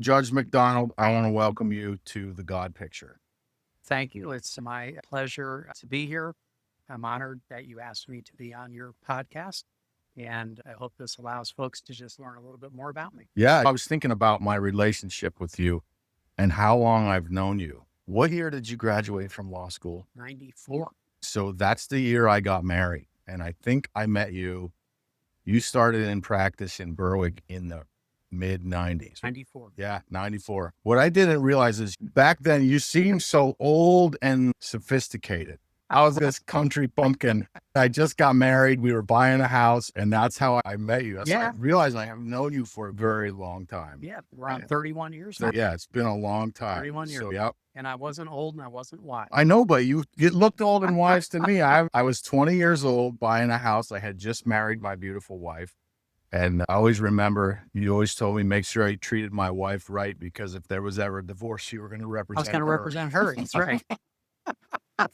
Judge McDonald, I want to welcome you to the God Picture. Thank you. It's my pleasure to be here. I'm honored that you asked me to be on your podcast, and I hope this allows folks to just learn a little bit more about me. Yeah, I was thinking about my relationship with you and how long I've known you. What year did you graduate from law school? 94. So that's the year I got married. And I think I met you. You started in practice in Berwick in the mid 90s. 94. Yeah, 94. What I didn't realize is back then you seemed so old and sophisticated. I was this country bumpkin. I just got married. We were buying a house, and that's how I met you. Yeah. I realized I have known you for a very long time. Yeah, around 31 years now. Yeah, it's been a long time. 31 years. So, yeah. And I wasn't old and I wasn't wise. I know, but you looked old and wise to me. I was 20 years old buying a house. I had just married my beautiful wife. And I always remember you always told me, make sure I treated my wife right, because if there was ever a divorce, you were going to represent I was going to her. represent her. That's right.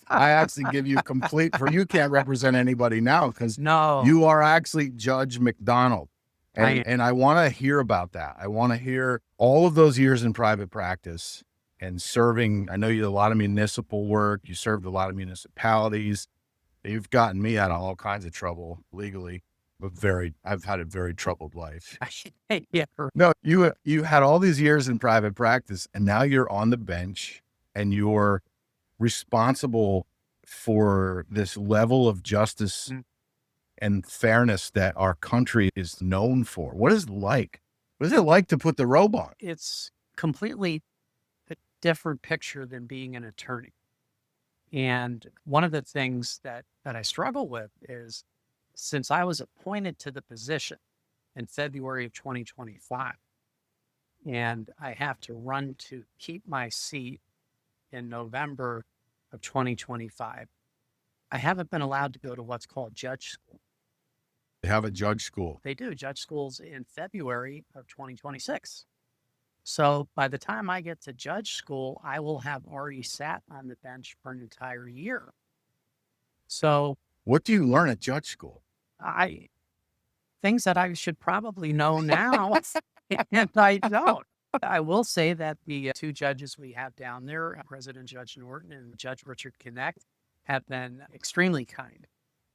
I actually give you you can't represent anybody now because No. you are actually Judge McDonald. I am. And I want to hear about that. I want to hear all of those years in private practice and serving. I know you did a lot of municipal work. You served a lot of municipalities. You've gotten me out of all kinds of trouble legally, but I've had a very troubled life. Yeah. No, you had all these years in private practice, and now you're on the bench and you're responsible for this level of justice and fairness that our country is known for. What is it like? What is it like to put the robe on? It's completely a different picture than being an attorney. And one of the things that I struggle with is, since I was appointed to the position in February of 2025, and I have to run to keep my seat in November of 2025, I haven't been allowed to go to what's called judge school. They have a judge school. They do judge schools in February of 2026. So by the time I get to judge school, I will have already sat on the bench for an entire year. So what do you learn at judge school? Things that I should probably know now, and I don't. I will say that the two judges we have down there, President Judge Norton and Judge Richard Connect, have been extremely kind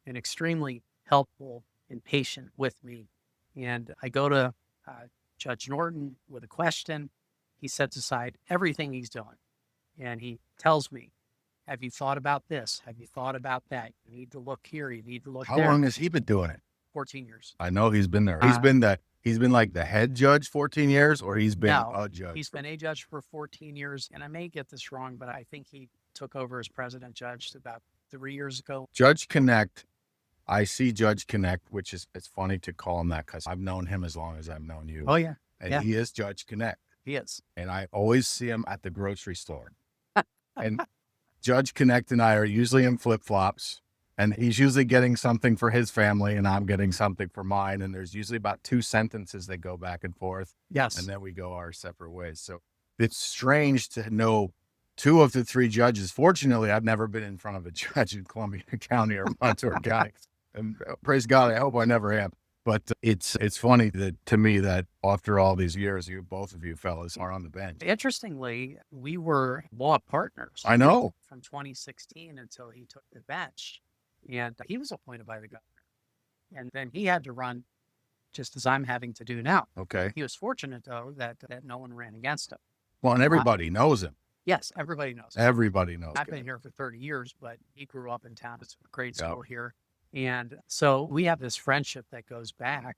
and extremely helpful and patient with me. And I go to Judge Norton with a question. He sets aside everything he's doing, and he tells me, have you thought about this? Have you thought about that? You need to look here. You need to look there. How long has he been doing it? 14 years. I know he's been there. He's been like the head judge 14 years, or he's been a judge? He's been a judge for 14 years. And I may get this wrong, but I think he took over as president judge about 3 years ago. Judge Connect. I see Judge Connect, which is, it's funny to call him that because I've known him as long as I've known you. Oh, yeah. And he is Judge Connect. He is. And I always see him at the grocery store. And Judge Connect and I are usually in flip-flops, and he's usually getting something for his family and I'm getting something for mine. And there's usually about 2 sentences that go back and forth. Yes. And then we go our separate ways. So it's strange to know 2 of the 3 judges. Fortunately, I've never been in front of a judge in Columbia County or Montour County. And praise God, I hope I never am. But it's funny to me that after all these years, both of you fellas are on the bench. Interestingly, we were law partners. I know. From 2016 until he took the bench. And he was appointed by the governor. And then he had to run just as I'm having to do now. Okay. He was fortunate, though, that no one ran against him. Well, and everybody knows him. Yes, everybody knows him. Everybody knows I've him. been here for 30 years, but he grew up in town. It's a great school here. And so we have this friendship that goes back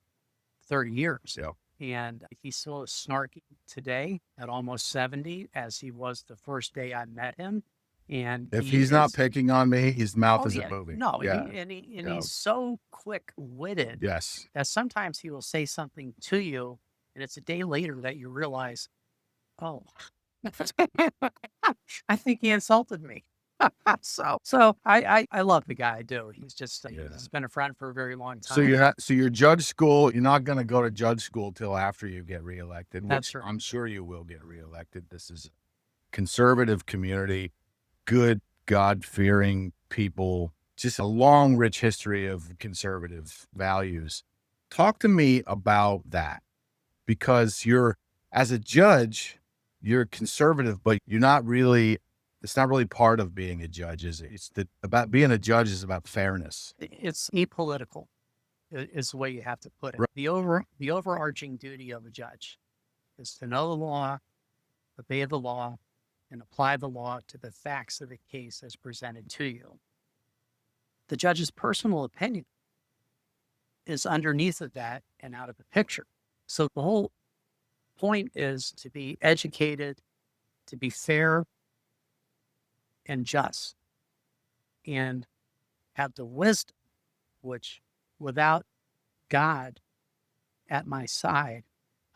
30 years. Yep. And he's still as snarky today at almost 70 as he was the first day I met him. And if he's not picking on me, his mouth isn't moving. No, he's so quick-witted. Yes. That sometimes he will say something to you, and it's a day later that you realize, oh, I think he insulted me. So I love the guy. I do. He's just he's been a friend for a very long time. So you're judge school. You're not going to go to judge school till after you get reelected. That's right. I'm sure you will get reelected. This is a conservative community, good God-fearing people, just a long, rich history of conservative values. Talk to me about that, because you're as a judge, you're conservative, but you're not really, it's not really part of being a judge, is it? About being a judge is about fairness. It's apolitical is the way you have to put it. Right. The overarching duty of a judge is to know the law, obey the law, and apply the law to the facts of the case as presented to you. The judge's personal opinion is underneath of that and out of the picture. So the whole point is to be educated, to be fair and just, and have the wisdom, which without God at my side,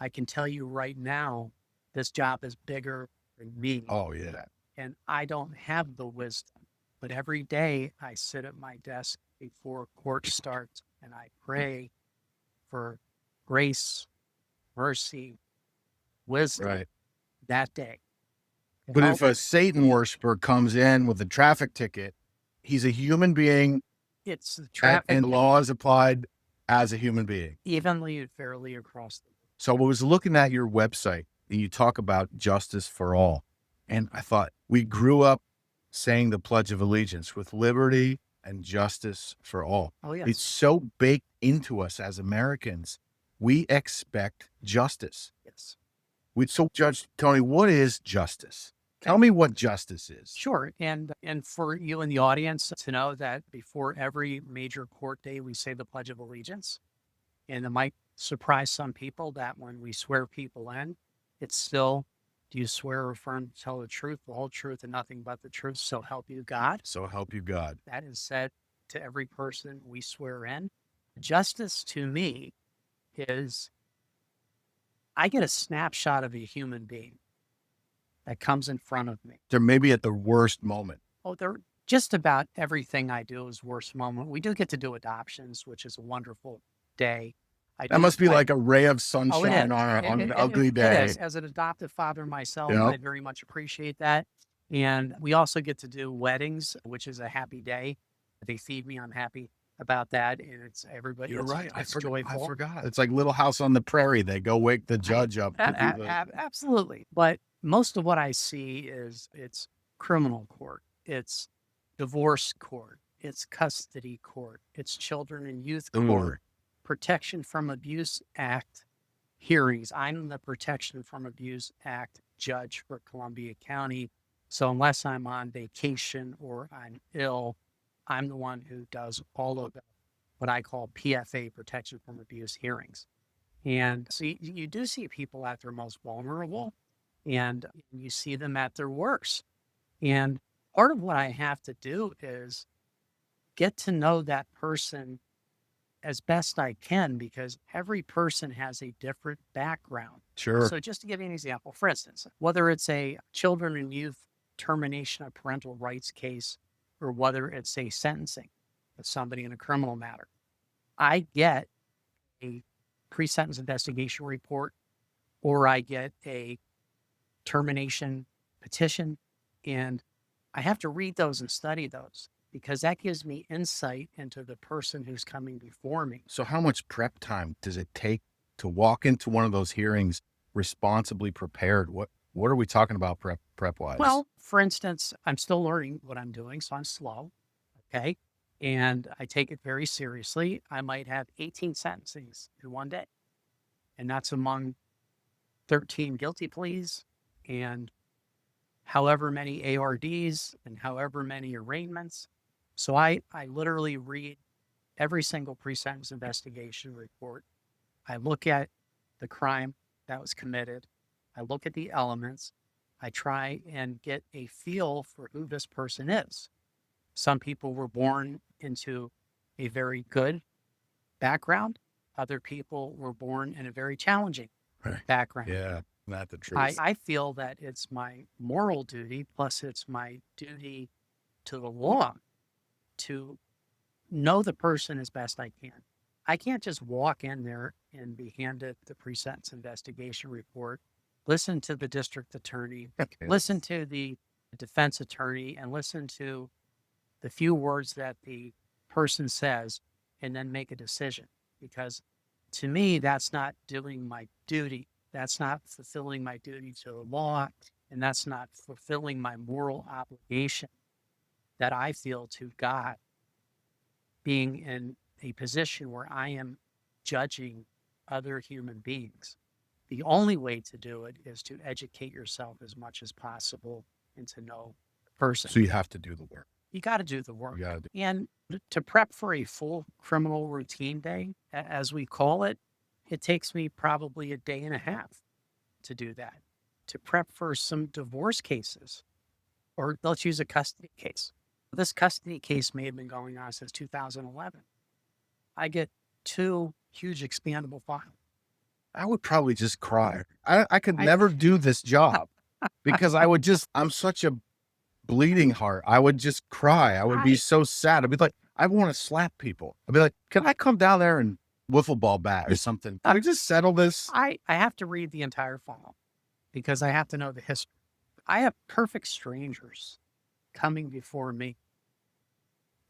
I can tell you right now, this job is bigger than me. Oh, yeah. And I don't have the wisdom. But every day I sit at my desk before court starts and I pray for grace, mercy, wisdom Right. that day. to But help- if a Satan worshiper comes in with a traffic ticket, he's a human being it's the traffic and law is applied as a human being. evenly and fairly across the board. So I was looking at your website and you talk about justice for all. And I thought we grew up saying the Pledge of Allegiance with liberty and justice for all. Oh, yes. It's so baked into us as Americans. We expect justice. Yes. So Judge Tony, what is justice? Tell me what justice is. Sure. And for you in the audience to know that before every major court day, we say the Pledge of Allegiance. And it might surprise some people that when we swear people in, it's still, do you swear or affirm to tell the truth, the whole truth, and nothing but the truth, so help you God? So help you God. That is said to every person we swear in. Justice to me is I get a snapshot of a human being that comes in front of me. They're maybe at the worst moment. Oh, they're just about everything I do is worst moment. We do get to do adoptions, which is a wonderful day. That must be I- like a ray of Oh, it sunshine is. on an It- ugly it day. is. As an adoptive father myself, Yeah. I very much appreciate that. And we also get to do weddings, which is a happy day. They feed me. I'm happy about that. And it's everybody. You're it's, right. I It's forgot. joyful. I forgot. It's like Little House on the Prairie. They go wake the judge up. to do the- Absolutely. But most of what I see is it's criminal court, it's divorce court, it's custody court, it's children and youth Ooh. court, Protection from Abuse Act hearings. I'm the Protection from Abuse Act judge for Columbia County. So unless I'm on vacation or I'm ill, I'm the one who does all of the, what I call PFA, Protection from Abuse hearings. And so you do see people at their most vulnerable and you see them at their worst. And part of what I have to do is get to know that person as best I can because every person has a different background. Sure. So just to give you an example, for instance, whether it's a children and youth termination of parental rights case or whether it's a sentencing of somebody in a criminal matter, I get a pre-sentence investigation report or I get a termination petition and I have to read those and study those because that gives me insight into the person who's coming before me. So how much prep time does it take to walk into one of those hearings responsibly prepared? What are we talking about prep wise? Well, for instance, I'm still learning what I'm doing, so I'm slow. Okay. And I take it very seriously. I might have 18 sentencings in one day. And that's among 13 guilty pleas and however many ARDs and however many arraignments. So I literally read every single pre-sentence investigation report. I look at the crime that was committed. I look at the elements. I try and get a feel for who this person is. Some people were born into a very good background. Other people were born in a very challenging Right. background. Yeah, not the truth. I feel that it's my moral duty, plus it's my duty to the law to know the person as best I can. I can't just walk in there and be handed the pre-sentence investigation report, listen to the district attorney, listen to the defense attorney, and listen to the few words that the person says, and then make a decision. Because to me, that's not doing my duty That's not fulfilling my duty to the law. And that's not fulfilling my moral obligation that I feel to God, being in a position where I am judging other human beings. The only way to do it is to educate yourself as much as possible and to know the person. So you have to do the work. You got to do the work. You gotta do. And to prep for a full criminal routine day, as we call it, it takes me probably a day and a half to do that. To prep for some divorce cases, or let's use a custody case. This custody case may have been going on since 2011. I get 2 huge expandable files. I would probably just cry. I could never do this job because I'm such a bleeding heart. I would just cry. I would be so sad. I'd be like, I want to slap people. I'd be like, can I come down there and wiffle ball bat or something? Can we just settle this? I have to read the entire file because I have to know the history. I have perfect strangers coming before me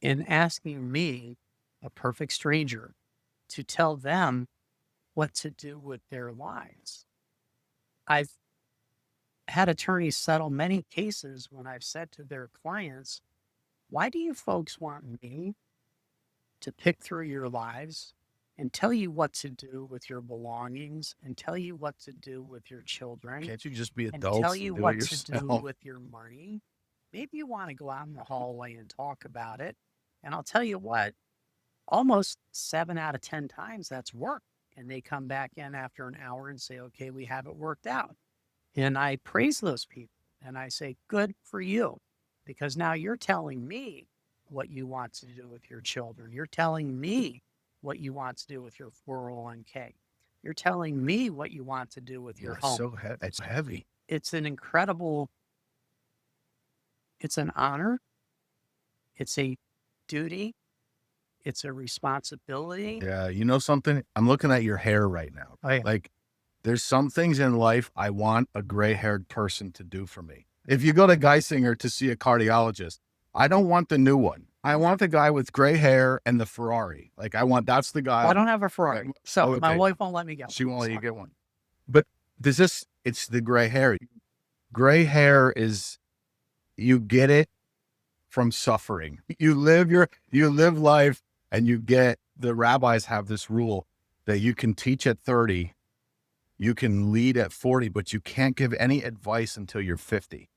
and asking me, a perfect stranger, to tell them what to do with their lives. I've had attorneys settle many cases when I've said to their clients, why do you folks want me to pick through your lives and tell you what to do with your belongings and tell you what to do with your children? Can't you just be and adults tell and you do what it to do yourself? with your money? Maybe you want to go out in the hallway and talk about it. And I'll tell you what, almost 7 out of 10 times that's work. And they come back in after an hour and say, okay, we have it worked out. And I praise those people and I say, good for you, because now you're telling me what you want to do with your children. You're telling me what you want to do with your 401k. You're telling me what you want to do with your home. So it's heavy. It's an incredible, it's an honor. It's a duty. It's a responsibility. Yeah. You know something? I'm looking at your hair right now. Oh, yeah. Like, there's some things in life I want a gray-haired person to do for me. If you go to Geisinger to see a cardiologist, I don't want the new one. I want the guy with gray hair and the Ferrari. Like, that's the guy. I don't have a Ferrari. So my okay. wife won't let me go. She won't let you get one. But it's the gray hair. Gray hair is, you get it from suffering. You live life and the rabbis have this rule that you can teach at 30, you can lead at 40, but you can't give any advice until you're 50.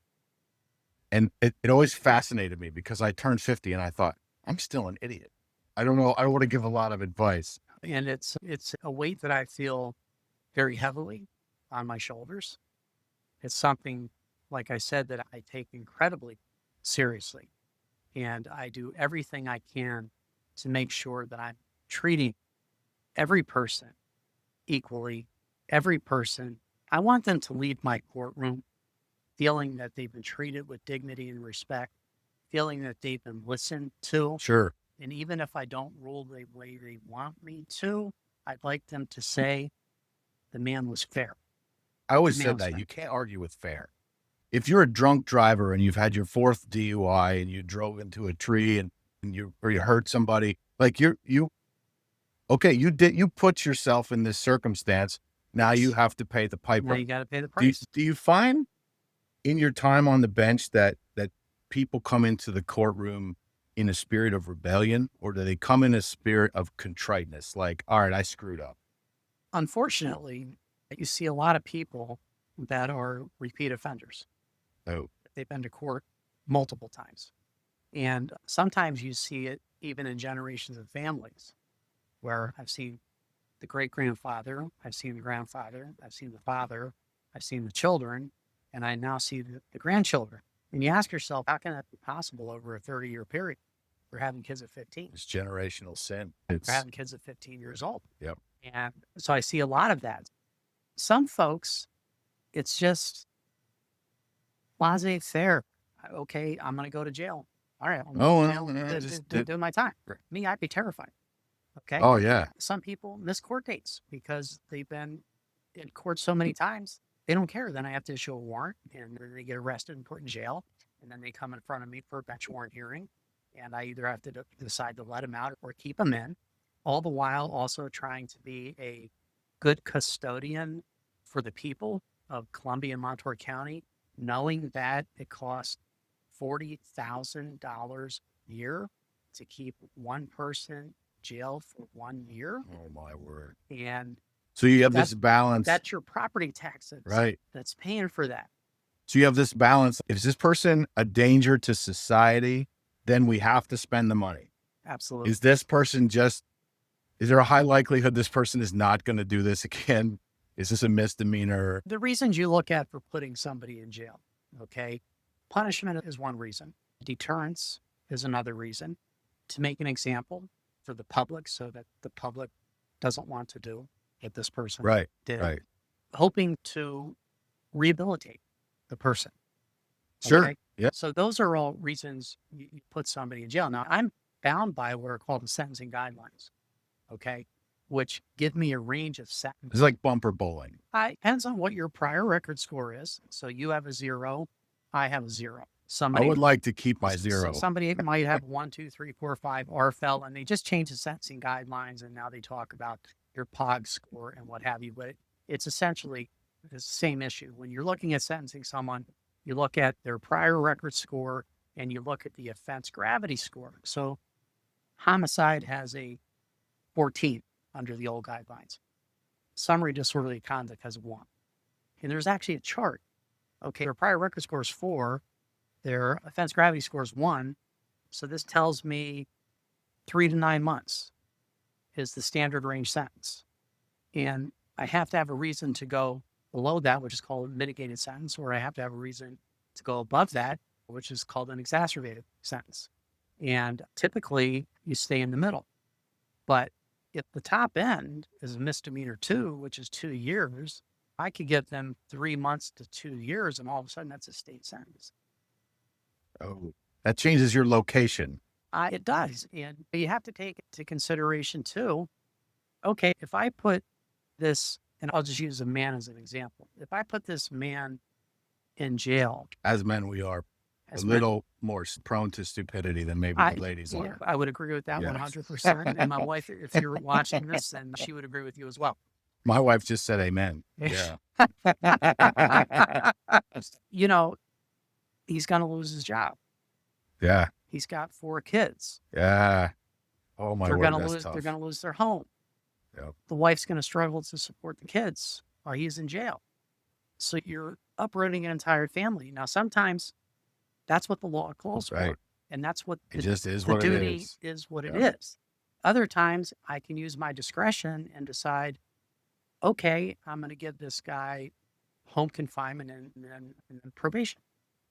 And it always fascinated me because I turned 50 and I thought, I'm still an idiot. I don't know. I don't want to give a lot of advice. And it's a weight that I feel very heavily on my shoulders. It's something, like I said, that I take incredibly seriously. And I do everything I can to make sure that I'm treating every person equally. Every person, I want them to leave my courtroom feeling that they've been treated with dignity and respect, feeling that they've been listened to. Sure. And even if I don't rule the way they want me to, I'd like them to say the man was fair. I always said that you can't argue with fair. If you're a drunk driver and you've had your 4th DUI and you drove into a tree and you hurt somebody, like you put yourself in this circumstance. Now you have to pay the piper. Now you got to pay the price. Do you find in your time on the bench that people come into the courtroom in a spirit of rebellion, or do they come in a spirit of contriteness? Like, all right, I screwed up. Unfortunately, you see a lot of people that are repeat offenders. Oh, they've been to court multiple times. And sometimes you see it even in generations of families where I've seen the great-grandfather, I've seen the grandfather, I've seen the father, I've seen the children, and I now see the grandchildren. And you ask yourself, how can that be possible over a 30-year period? We're having kids at 15. It's generational sin. We're having kids at 15 years old. Yep. And so I see a lot of that. Some folks, it's just laissez-faire. Okay, I'm going to go to jail. All right. Just do my time. Me, I'd be terrified. Okay. Oh, yeah. Some people miss court dates because they've been in court so many times. They don't care. Then I have to issue a warrant and they get arrested and put in jail. And then they come in front of me for a bench warrant hearing. And I either have to decide to let them out or keep them in, all the while also trying to be a good custodian for the people of Columbia-Montour County, knowing that it costs $40,000 a year to keep one person jail for 1 year. Oh my word. And So you have this balance, that's your property taxes right? that's paying for that. So you have this balance. Is this person a danger to society? Then we have to spend the money. Absolutely. Is this person is there a high likelihood this person is not going to do this again? Is this a misdemeanor? The reasons you look at for putting somebody in jail, okay? Punishment is one reason. Deterrence is another reason. To make an example for the public so that the public doesn't want to do what this person Right, did. right. Hoping to rehabilitate the person. Sure. Okay? Yeah. So those are all reasons you put somebody in jail. Now, I'm bound by what are called the sentencing guidelines, okay, which give me a range of sentences. It's like bumper bowling. It depends on what your prior record score is. So you have a 0, I have a 0. Somebody I would like to keep my 0. Somebody might have 1, 2, 3, 4, 5 RFL, and they just changed the sentencing guidelines, and now they talk about your POG score and what have you. But it's essentially the same issue. When you're looking at sentencing someone, you look at their prior record score and you look at the offense gravity score. So homicide has a 14 under the old guidelines. Summary disorderly conduct has a 1. And there's actually a chart. Okay, their prior record score is 4. Their offense gravity score is 1. So this tells me 3 to 9 months is the standard range sentence. And I have to have a reason to go below that, which is called a mitigated sentence, or I have to have a reason to go above that, which is called an exacerbated sentence. And typically you stay in the middle. But if the top end is a misdemeanor 2, which is 2 years, I could give them 3 months to 2 years, and all of a sudden that's a state sentence. Oh, that changes your location. It does. And you have to take into consideration too, okay, if I put this, and I'll just use a man as an example. If I put this man in jail. As men, we are a little more prone to stupidity than maybe the ladies are. I would agree with that 100%. And my wife, if you're watching this, then she would agree with you as well. My wife just said amen. Yeah. You know, he's going to lose his job. Yeah. He's got 4 kids. Yeah. Oh my They're word, going to that's lose. tough. They're going to lose their home. Yep. The wife's going to struggle to support the kids while he's in jail. So you're uprooting an entire family. Now, sometimes that's what the law calls for, and that's what it just is. The what duty it is. is what it is. Other times, I can use my discretion and decide, okay, I'm going to give this guy home confinement and then probation.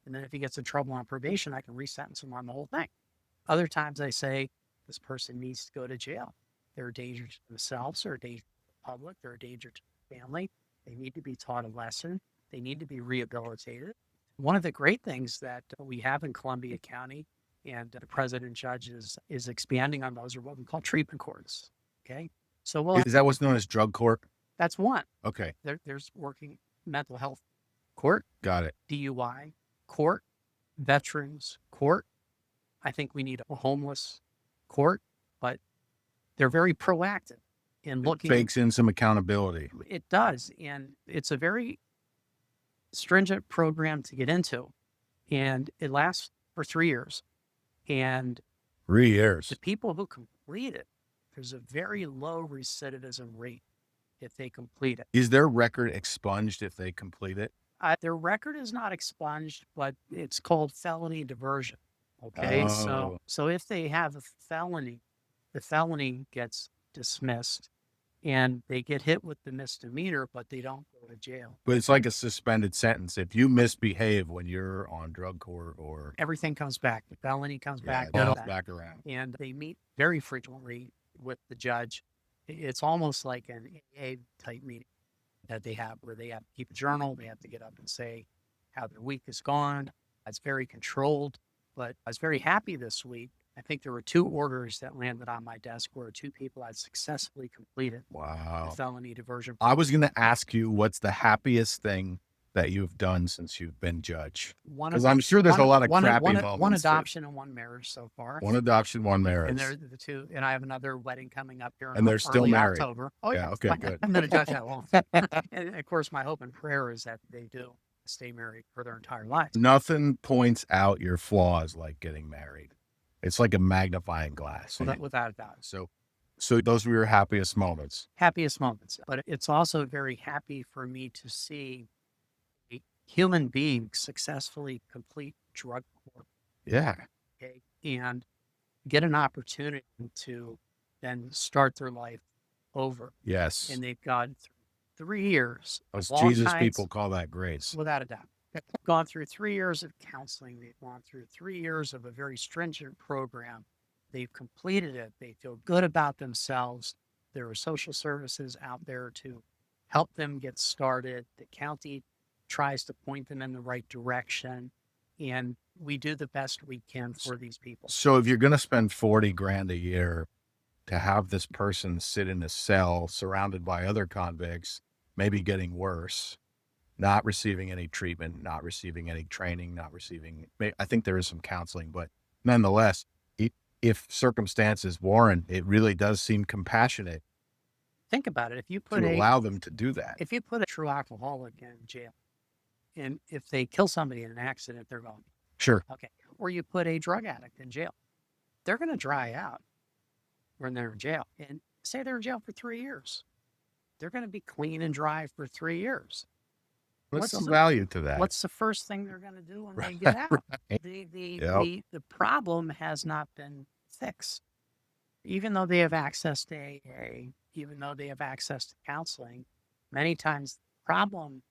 And then if he gets in trouble on probation, I can resentence him on the whole thing. Other times I say, this person needs to go to jail. They're a danger to themselves, they're a danger to the public, they're a danger to the family. They need to be taught a lesson. They need to be rehabilitated. One of the great things that we have in Columbia County, and the president judge is expanding on those, are what we call treatment courts. Okay. So is that what's known as drug court? That's one. Okay. There's working mental health court. Got it. DUI court, veterans court. I think we need a homeless court, but they're very proactive in looking. It fakes in some accountability. It does. And it's a very stringent program to get into. And it lasts for 3 years. And 3 years. the people who complete it, there's a very low recidivism rate if they complete it. Is their record expunged if they complete it? Their record is not expunged, but it's called felony diversion. Okay. Oh. So if they have a felony, the felony gets dismissed and they get hit with the misdemeanor, but they don't go to jail. But it's like a suspended sentence. If you misbehave when you're on drug court or everything comes back, the felony comes back, it comes back around. And they meet very frequently with the judge. It's almost like an AA type meeting that they have, where they have to keep a journal. They have to get up and say how their week has gone. It's very controlled, but I was very happy this week. I think there were 2 orders that landed on my desk where 2 people had successfully completed Wow. the felony diversion. I was going to ask you, what's the happiest thing that you've done since you've been judge? One Because I'm sure there's a lot of crappy one moments. adoption and one marriage so far. One adoption, one And marriage. they're the two. And I have another wedding coming up here in And they're still early married. October. Oh, Yeah, okay, good. I'm going to judge that long. And of course, my hope and prayer is that they do stay married for their entire lives. Nothing points out your flaws like getting married. It's like a magnifying glass. Without a doubt. So those were your happiest moments. Happiest moments. But it's also very happy for me to see a human being successfully complete drug court. Yeah. Okay, and get an opportunity to then start their life over. Yes. And they've gone through 3 years. Those of all Jesus kinds, people call that grace. without a doubt. They've gone through 3 years of counseling. They've gone through 3 years of a very stringent program. They've completed it. They feel good about themselves. There are social services out there to help them get started. The county tries to point them in the right direction. And we do the best we can for these people. So if you're going to spend 40 grand a year to have this person sit in a cell surrounded by other convicts, maybe getting worse, not receiving any treatment, not receiving any training, I think there is some counseling, but nonetheless, if circumstances warrant, it really does seem compassionate. Think about it. If you allow them to do that. If you put a true alcoholic in jail, and if they kill somebody in an accident, they're gone. Sure. Okay. Or you put a drug addict in jail, they're going to dry out when they're in jail. And say they're in jail for 3 years, they're going to be clean and dry for 3 years. What's some value to that? What's the first thing they're going to do when they get out? Right. The problem has not been fixed. Even though they have access to AA, even though they have access to counseling, many times the problem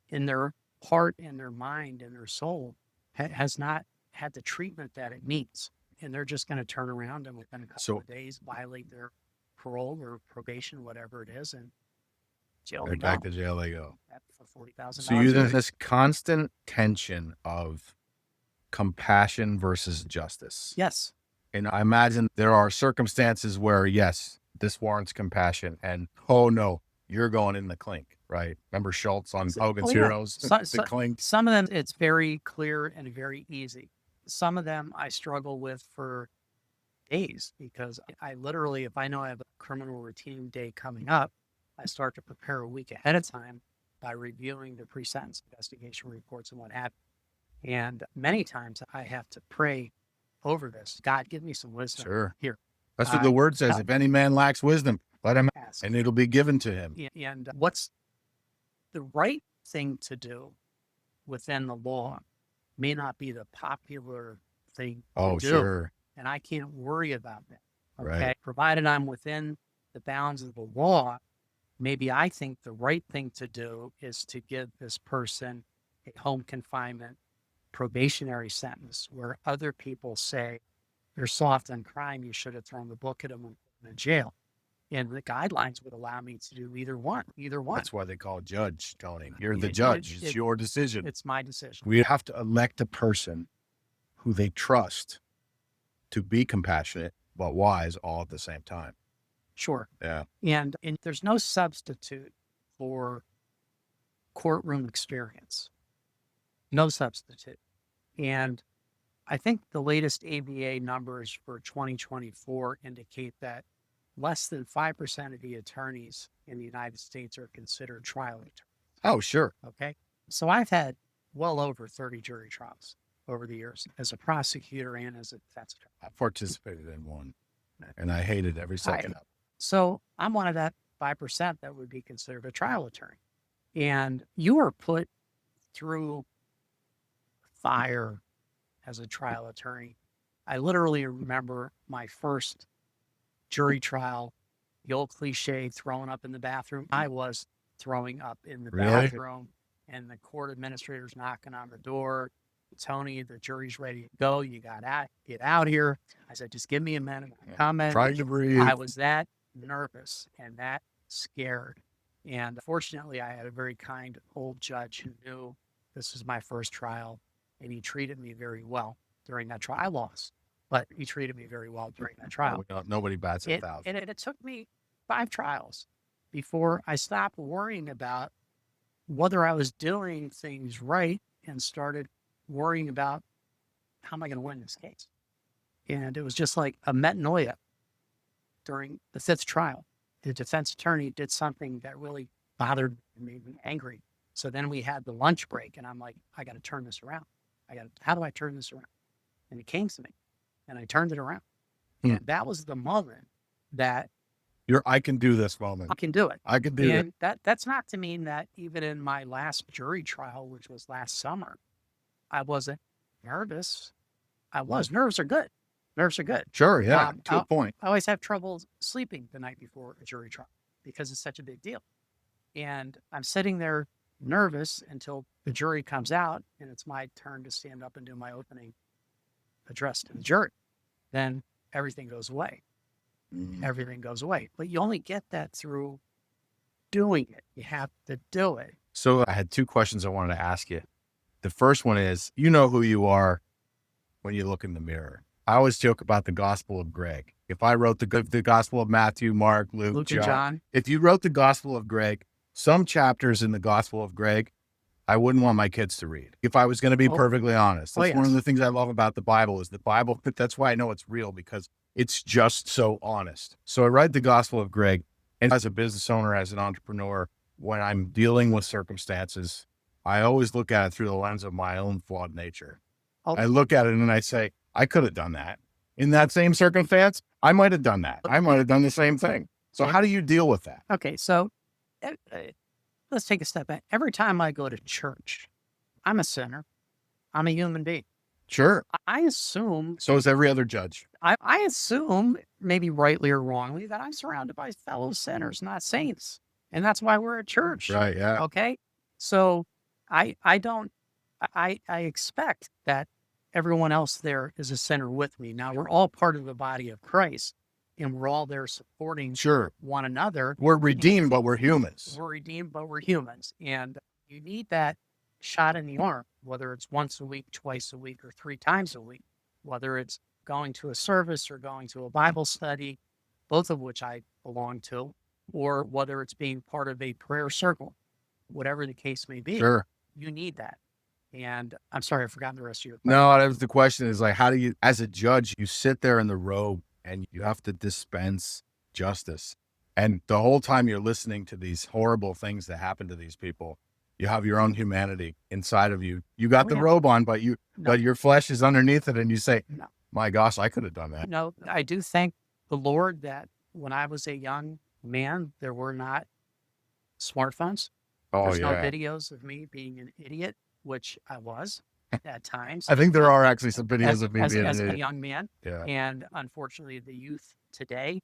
in their heart, in their mind, in their soul has not had the treatment that it needs. And they're just going to turn around and within a couple of days violate their parole or probation, whatever it is, and jail. They're back to jail they go. For $40,000. So you have this constant tension of compassion versus justice. Yes. And I imagine there are circumstances where, yes, this warrants compassion, and oh no, you're going in the clink, right? Remember Schultz on Hogan's Heroes? The clink. Some of them, it's very clear and very easy. Some of them I struggle with for days because I literally, if I know I have a criminal routine day coming up, I start to prepare a week ahead of time by reviewing the pre-sentence investigation reports and what have you. And many times I have to pray over this. God, give me some wisdom. Sure. Here. That's what the word says. If any man lacks wisdom, let him ask, and it'll be given to him. And what's the right thing to do within the law may not be the popular thing to do. Sure. And I can't worry about that. Okay. Right. Provided I'm within the bounds of the law, maybe I think the right thing to do is to give this person a home confinement probationary sentence where other people say you're soft on crime, you should have thrown the book at them and put them in jail. And the guidelines would allow me to do either one. That's why they call judge, Tony. You're the judge. It's your decision. It's my decision. We have to elect a person who they trust to be compassionate but wise all at the same time. Sure. Yeah. And there's no substitute for courtroom experience. No substitute. And I think the latest ABA numbers for 2024 indicate that less than 5% of the attorneys in the United States are considered trial attorneys. Oh, sure. Okay. So I've had well over 30 jury trials over the years as a prosecutor and as a defense attorney. I participated in one and I hated every second of it. So I'm one of that 5% that would be considered a trial attorney. And you are put through fire as a trial attorney. I literally remember my first jury trial, the old cliche, throwing up in the bathroom. I was throwing up in the bathroom, and the court administrator's knocking on the door. Tony, the jury's ready to go. You got to get out here. I said, just give me a minute. Comment. Trying to breathe. I was that nervous and that scared. And fortunately, I had a very kind old judge who knew this was my first trial, and he treated me very well during that trial. I lost, but he treated me very well during that trial. Nobody bats 1,000. And it took me 5 trials before I stopped worrying about whether I was doing things right and started worrying about how am I going to win this case. And it was just like a metanoia during the fifth trial. The defense attorney did something that really bothered and made me angry. So then we had the lunch break, and I'm like, I got to turn this around. How do I turn this around? And it came to me, and I turned it around. And that was the moment that I can do this moment. I can do it. I can do it. And that's not to mean that even in my last jury trial, which was last summer, I wasn't nervous. Nerves are good. Nerves are good. Sure, yeah, to a point. I always have trouble sleeping the night before a jury trial because it's such a big deal. And I'm sitting there nervous until the jury comes out and it's my turn to stand up and do my opening address to the jury. Then everything goes away. Everything goes away. But you only get that through doing it. You have to do it. So I had two questions I wanted to ask you. The first one is, you know who you are when you look in the mirror. I always joke about the Gospel of Greg. If I wrote the Gospel of Matthew, Mark, Luke, and John, if you wrote the Gospel of Greg, some chapters in the Gospel of Greg, I wouldn't want my kids to read. If I was going to be perfectly honest, that's one of the things I love about the Bible is the Bible. That's why I know it's real, because it's just so honest. So I write the Gospel of Greg, and as a business owner, as an entrepreneur, when I'm dealing with circumstances, I always look at it through the lens of my own flawed nature. I look at it and I say, I could have done that. In that same circumstance, I might have done that. I might have done the same thing. So how do you deal with that? Okay, so let's take a step back. Every time I go to church, I'm a sinner. I'm a human being. Sure. I assume. So is every other judge. I assume, maybe rightly or wrongly, that I'm surrounded by fellow sinners, not saints. And that's why we're at church. Right, yeah. Okay? So I expect that everyone else there is a sinner with me. Now, we're all part of the body of Christ, and we're all there supporting one another. We're redeemed, but we're humans. We're redeemed, but we're humans. And you need that shot in the arm, whether it's once a week, twice a week, or 3 times a week, whether it's going to a service or going to a Bible study, both of which I belong to, or whether it's being part of a prayer circle, whatever the case may be. Sure. You need that. And I'm sorry, I've forgotten the rest of your question. No, that was the question is like, how do you, as a judge, you sit there in the robe and you have to dispense justice. And the whole time you're listening to these horrible things that happen to these people, you have your own humanity inside of you. You got the robe on, but but your flesh is underneath it. And you say, my gosh, I could have done that. No, I do thank the Lord that when I was a young man, there were not smartphones. There's no videos of me being an idiot, which I was at times. I think there are actually some videos of me being as a young man. Yeah. And unfortunately, the youth today,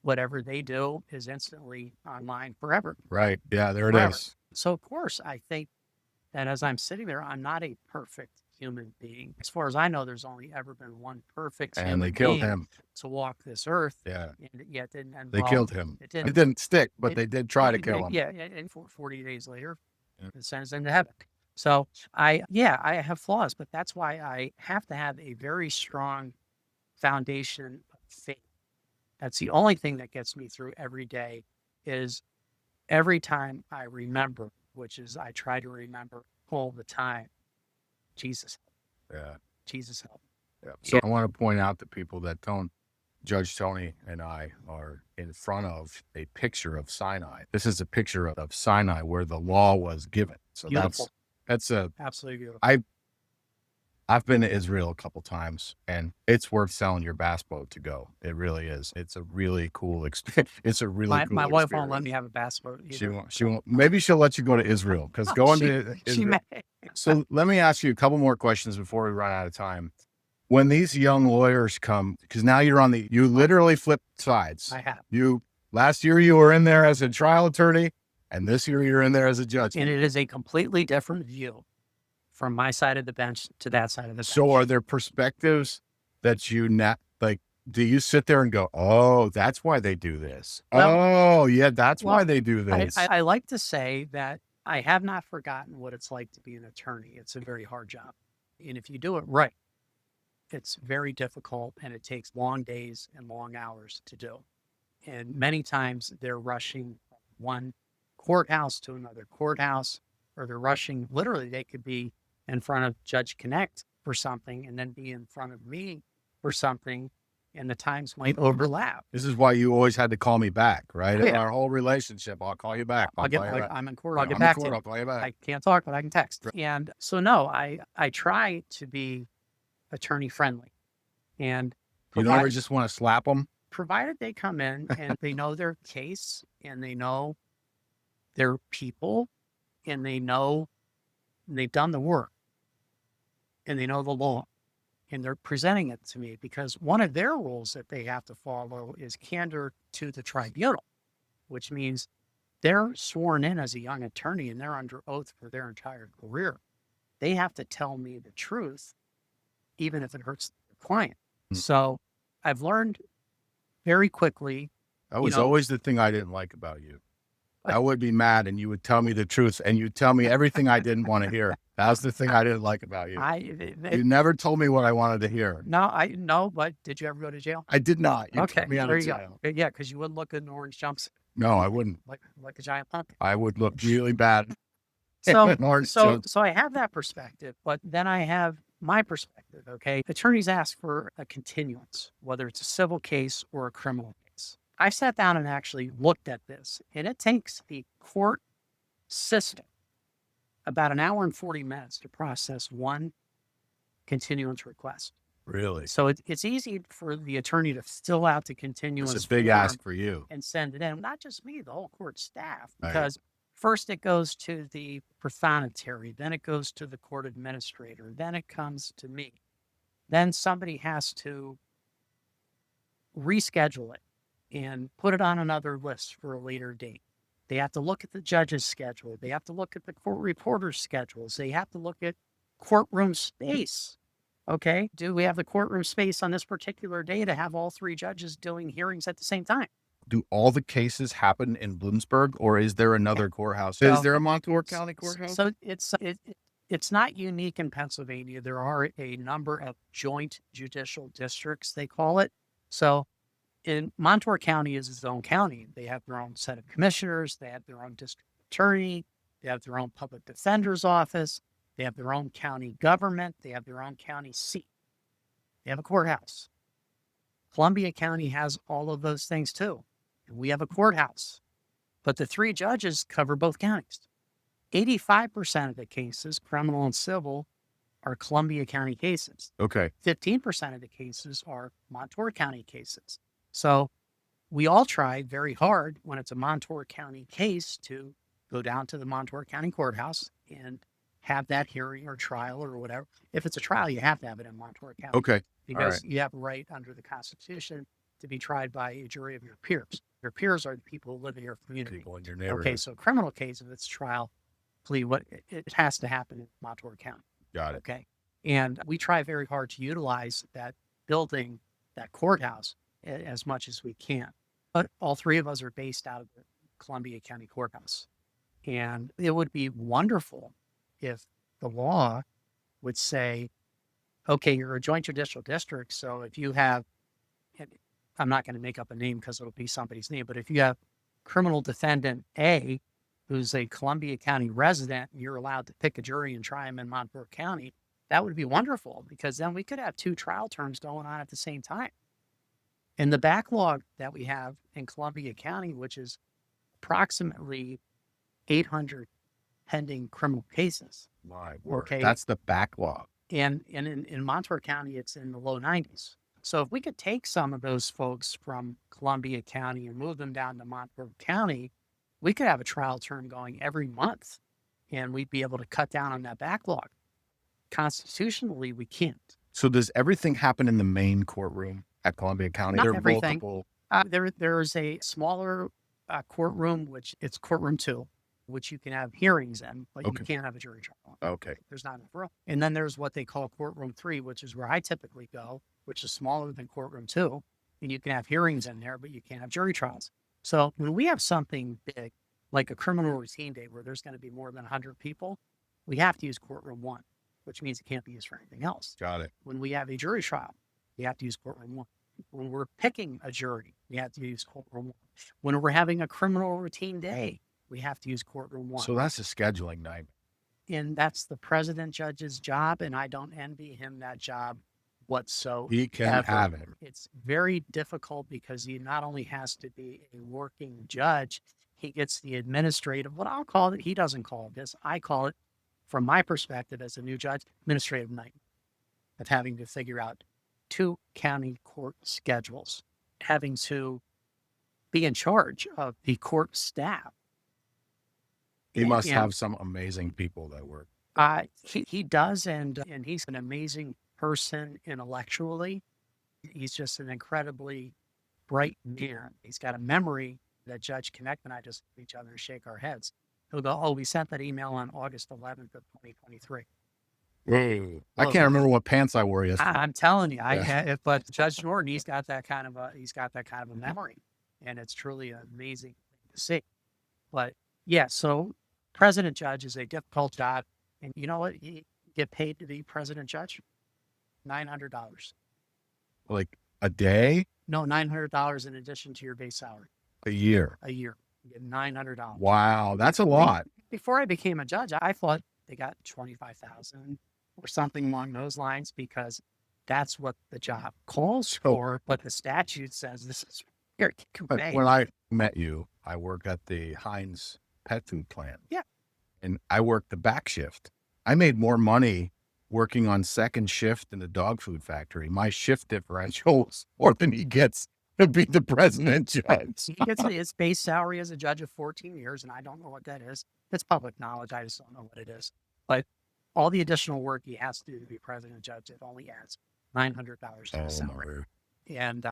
whatever they do is instantly online forever. Right. Yeah, there it is. So, of course, I think that as I'm sitting there, I'm not a perfect human being. As far as I know, there's only ever been one perfect human they killed being him to walk this earth. Yeah. And yet it didn't end They well. killed him. It didn't stick, but they did try to kill him. Yeah. And 40 days later, it sends him to heaven. So I have flaws, but that's why I have to have a very strong foundation of faith. That's the only thing that gets me through every day is every time I remember, which is I try to remember all the time, Jesus. Yeah. Jesus help. Yeah. So I want to point out to people that Judge Tony and I are in front of a picture of Sinai. This is a picture of Sinai where the law was given. So beautiful. That's absolutely beautiful. I've been to Israel a couple times, and it's worth selling your bass boat to go. It really is. It's a really cool experience. It's a really cool my wife won't let me have a bass boat either. She won't. Maybe she'll let you go to Israel because going to Israel. She may. So let me ask you a couple more questions before we run out of time. When these young lawyers come, because now you literally flip sides. I have. Last year you were in there as a trial attorney, and this year you're in there as a judge. And it is a completely different view from my side of the bench to that side of the bench. So are there perspectives that do you sit there and go, oh, that's why they do this? That's why they do this. I like to say that I have not forgotten what it's like to be an attorney. It's a very hard job. And if you do it right, it's very difficult and it takes long days and long hours to do. And many times they're rushing from one courthouse to another courthouse, or they're rushing. Literally, they could be in front of Judge Connect for something and then be in front of me for something, and the times might overlap. This is why you always had to call me back, right? Yeah. Our whole relationship, I'll call you back. I'll call you back. I'm in court. I'll Yeah, get I'm in back to court, you. I'll call you back. I can't talk, but I can text. And so, no, I try to be attorney friendly, and You don't ever just want to slap them? provided they come in and they know their case and they know their people and they know they've done the work and they know the law and they're presenting it to me, because one of their rules that they have to follow is candor to the tribunal, which means they're sworn in as a young attorney and they're under oath for their entire career. They have to tell me the truth, even if it hurts the client. Mm. So I've learned very quickly. That was always the thing I didn't like about you. I would be mad and you would tell me the truth and you'd tell me everything I didn't want to hear. That was the thing I didn't like about you. You never told me what I wanted to hear. No, but did you ever go to jail? I did not. You Okay, put me out there of you jail. go. Yeah, because you wouldn't look good in orange jumpsuit No, I wouldn't. like a giant pumpkin. I would look really bad. So, in orange so, jumpsuit. so I have that perspective, but then I have my perspective. Okay, attorneys ask for a continuance, whether it's a civil case or a criminal case. I sat down and actually looked at this, and it takes the court system about an hour and 40 minutes to process one continuance request. Really? So it's easy for the attorney to fill out the continuance It's a big form ask for you. and send it in. Not just me, the whole court staff, Right. because first it goes to the prothonotary, then it goes to the court administrator, then it comes to me. Then somebody has to reschedule it and put it on another list for a later date. They have to look at the judge's schedule. They have to look at the court reporter's schedules. They have to look at courtroom space. Okay, do we have the courtroom space on this particular day to have all three judges doing hearings at the same time? Do all the cases happen in Bloomsburg, or is there another courthouse? So- Is there a Montour County courthouse? So it's not unique in Pennsylvania. There are a number of joint judicial districts, they call it. So in Montour County is its own county. They have their own set of commissioners. They have their own district attorney. They have their own public defender's office. They have their own county government. They have their own county seat. They have a courthouse. Columbia County has all of those things too. And we have a courthouse. But the three judges cover both counties. 85% of the cases, criminal and civil, are Columbia County cases. Okay. 15% of the cases are Montour County cases. So we all try very hard when it's a Montour County case to go down to the Montour County courthouse and have that hearing or trial or whatever. If it's a trial, you have to have it in Montour County. Okay. Because you have a right under the Constitution to be tried by a jury of your peers. Your peers are the people who live in your community. People in your neighborhood. Okay, so criminal case, if it's trial, plea, it has to happen in Montour County. Got it. Okay. And we try very hard to utilize that building, that courthouse, as much as we can. But all three of us are based out of the Columbia County Courthouse. And it would be wonderful if the law would say, okay, you're a joint judicial district. So if you have, and I'm not going to make up a name because it'll be somebody's name, but if you have criminal defendant A, who's a Columbia County resident, and you're allowed to pick a jury and try him in Montour County, that would be wonderful, because then we could have two trial terms going on at the same time. And the backlog that we have in Columbia County, which is approximately 800 pending criminal cases. My word. Okay. That's the backlog. And in Montour County, it's in the low 90s. So if we could take some of those folks from Columbia County and move them down to Montour County, we could have a trial term going every month, and we'd be able to cut down on that backlog. Constitutionally, we can't. So does everything happen in the main courtroom at Columbia County? Not There are everything. multiple. There's a smaller courtroom, which it's courtroom 2, which you can have hearings in, but Okay. you can't have a jury trial. Okay. There's not enough room. And then there's what they call courtroom 3, which is where I typically go, which is smaller than courtroom 2. And you can have hearings in there, but you can't have jury trials. So when we have something big, like a criminal routine day where there's going to be more than 100 people, we have to use courtroom 1, which means it can't be used for anything else. Got it. When we have a jury trial, we have to use courtroom 1. When we're picking a jury, we have to use courtroom 1. When we're having a criminal routine day, we have to use courtroom 1. So that's a scheduling nightmare. And that's the president judge's job, and I don't envy him that job whatsoever. He can have it. It's very difficult because he not only has to be a working judge, he gets the administrative, what I'll call it, he doesn't call it this, I call it, from my perspective as a new judge, administrative night of having to figure out 2 county court schedules, having to be in charge of the court staff. He must And have some amazing people that work. he does, and he's an amazing person intellectually. He's just an incredibly bright man. He's got a memory that Judge Connect and I just look at each other and shake our heads. He'll go, "Oh, we sent that email on August 11th of 2023." Whoa. I Whoa. can't remember what pants I wore yesterday. I'm telling you, Yeah. but Judge Norton, he's got that kind of a memory, and it's truly an amazing thing to see. But yeah, so president judge is a difficult job, and you know what? You get paid to be president judge, $900. Like a day, No, $900 in addition to your base salary a year. a year. You get $900. Wow. That's a lot. Before I became a judge, I thought they got 25,000 or something along those lines because that's what the job calls for. But the statute says this is here. But when I met you, I worked at the Heinz pet food plant. Yeah. And I worked the back shift. I made more money working on second shift in the dog food factory. My shift differential was more than he gets to be the president judge. He gets his base salary as a judge of 14 years, and I don't know what that is. It's public knowledge. I just don't know what it is. But all the additional work he has to do to be president judge, it only adds $900 to his salary. And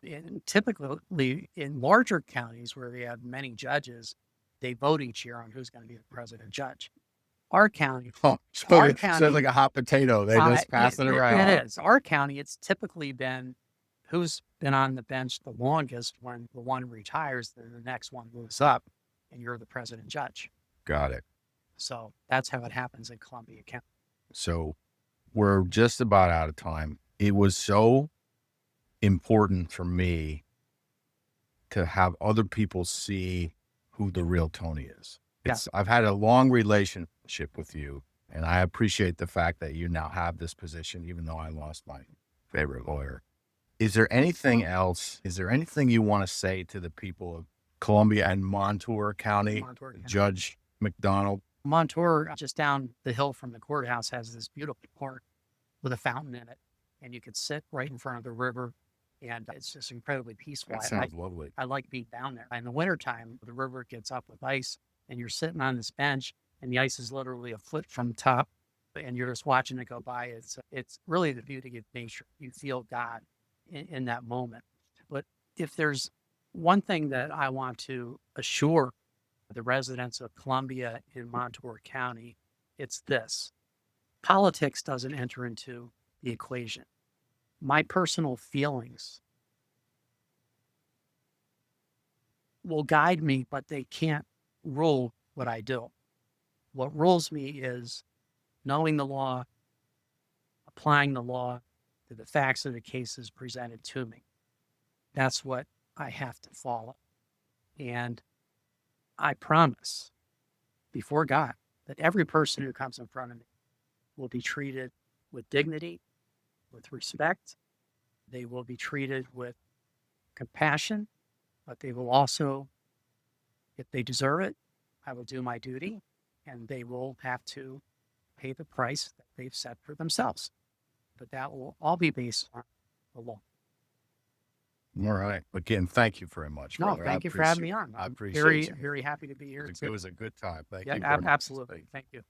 typically in larger counties where they have many judges, they vote each year on who's going to be the president judge. Our county, Oh, so it's like a hot potato. They just pass it around. It is. Our county, it's typically been who's been on the bench the longest. When the one retires, then the next one moves up, and you're the president judge. Got it. So that's how it happens in Columbia County. So we're just about out of time. It was so important for me to have other people see who the real Tony is. I've had a long relationship with you, and I appreciate the fact that you now have this position, even though I lost my favorite lawyer. Is there anything else? Is there anything you want to say to the people of Columbia and Montour County? Judge McDonald? Montour, just down the hill from the courthouse, has this beautiful park with a fountain in it, and you could sit right in front of the river, and it's just incredibly peaceful. That sounds lovely. I like being down there. In the wintertime, the river gets up with ice, and you're sitting on this bench, and the ice is literally a foot from the top, and you're just watching it go by. It's really the beauty of nature. You feel God in that moment. But if there's one thing that I want to assure the residents of Columbia in Montour County, it's this: politics doesn't enter into the equation. My personal feelings will guide me, but they can't rule what I do. What rules me is knowing the law, applying the law to the facts of the cases presented to me. That's what I have to follow. And I promise before God that every person who comes in front of me will be treated with dignity, with respect. They will be treated with compassion, but they will also, if they deserve it, I will do my duty, and they will have to pay the price that they've set for themselves. But that will all be based on the law. All right. Again, thank you very much. No, thank you for having me on. I I'm appreciate very, it. very happy to be here. It was a good time. Thank you. Yeah, very much. absolutely. Thank you.